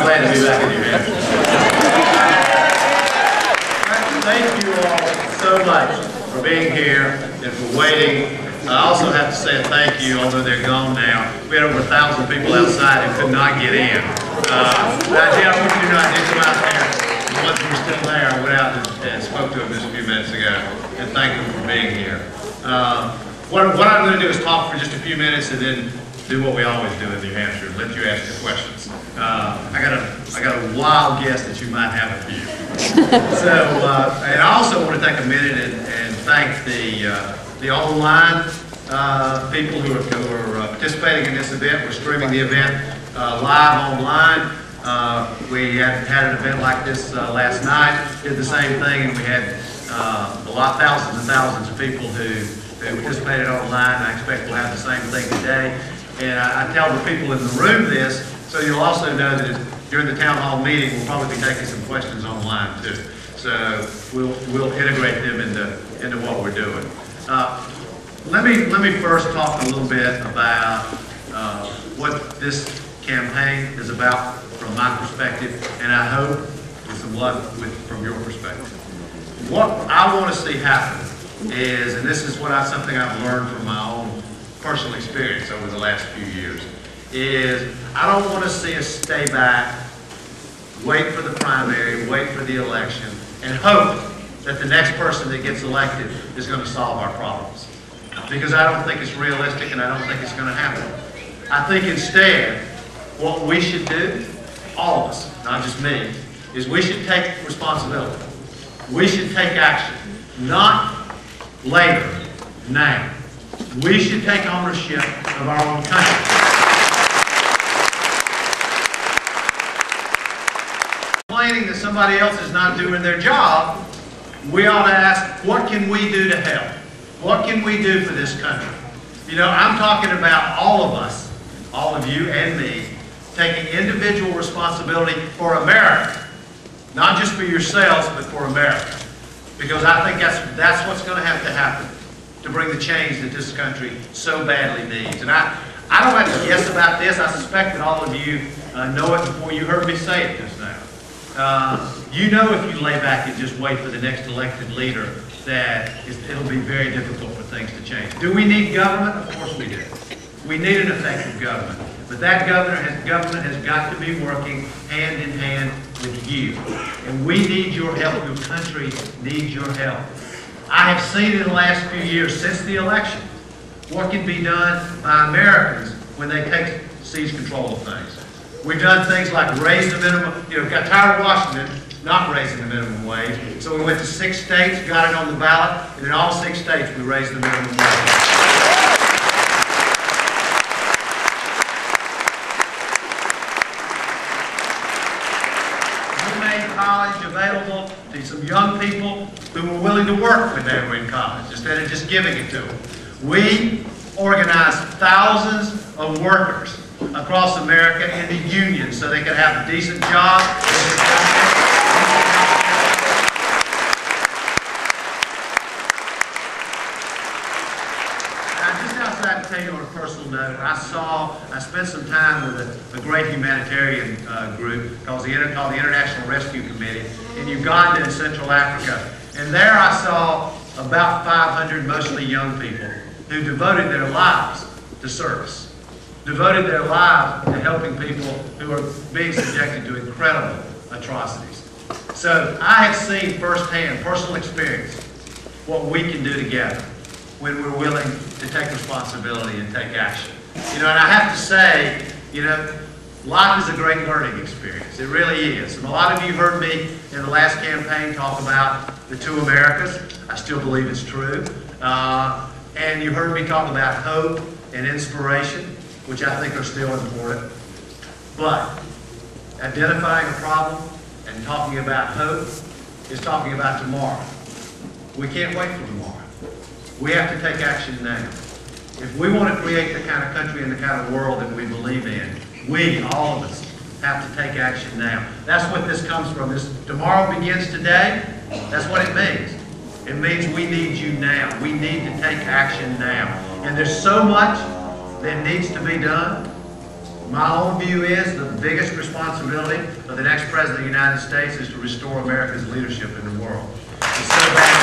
glad to be back in New Hampshire. Thank you all so much for being here and for waiting. I also have to say a thank you, although they're gone now. We had over 1,000 people outside who could not get in. But I want you to know I did come out there. The ones who were still there, I went out and spoke to them just a few minutes ago and thank them for being here. What I'm going to do is talk for just a few minutes and then do what we always do in New Hampshire, let you ask your questions. I got a wild guess that you might have a few. So, and I also want to take a minute and thank the online people who are participating in this event. We're streaming the event live online. We had an event like this last night, did the same thing, and we had thousands and thousands of people who participated online. I expect we'll have the same thing today. And I tell the people in the room this, so you'll also know that during the town hall meeting, we'll probably be taking some questions online too. So we'll integrate them into what we're doing. Let me first talk a little bit about what this campaign is about from my perspective, and I hope with some luck from your perspective. What I want to see happen is, and this is something I've learned from my own personal experience over the last few years, is I don't want to see us stay back, wait for the primary, wait for the election, and hope that the next person that gets elected is going to solve our problems. Because I don't think it's realistic and I don't think it's going to happen. I think instead, what we should do, all of us, not just me, is we should take responsibility. We should take action, not later, now. We should take ownership of our own country. Complaining that somebody else is not doing their job, we ought to ask, what can we do to help? What can we do for this country? You know, I'm talking about all of us, all of you and me, taking individual responsibility for America. Not just for yourselves, but for America. Because I think that's what's going to happen to bring the change that this country so badly needs. And I don't have to guess about this. I suspect that all of you know it before you heard me say it just now. You know if you lay back and just wait for the next elected leader that it'll be very difficult for things to change. Do we need government? Of course we do. We need an effective government. But that government has got to be working hand in hand with you. And we need your help. Your country needs your help. I have seen in the last few years, since the election, what can be done by Americans when they seize control of things. We've done things like raise the minimum, got tired of Washington not raising the minimum wage. So we went to 6 states, got it on the ballot, and in all 6 states we raised the minimum wage. We made college available to some young people who were willing to work when they were in college, instead of just giving it to them. We organized thousands of workers across America into unions so they could have a decent job. Tell you on a personal note, I spent some time with a great humanitarian group called the International Rescue Committee in Uganda and Central Africa. And there I saw about 500 mostly young people who devoted their lives to service, devoted their lives to helping people who are being subjected to incredible atrocities. So I have seen firsthand, personal experience, what we can do together when we're willing to take responsibility and take action. And I have to say, life is a great learning experience. It really is. And a lot of you heard me in the last campaign talk about the 2 Americas. I still believe it's true. And you heard me talk about hope and inspiration, which I think are still important. But identifying a problem and talking about hope is talking about tomorrow. We can't wait for tomorrow. We have to take action now. If we want to create the kind of country and the kind of world that we believe in, we, all of us, have to take action now. That's what this comes from. Tomorrow begins today. That's what it means. It means we need you now. We need to take action now. And there's so much that needs to be done. My own view is the biggest responsibility of the next President of the United States is to restore America's leadership in the world. It's so bad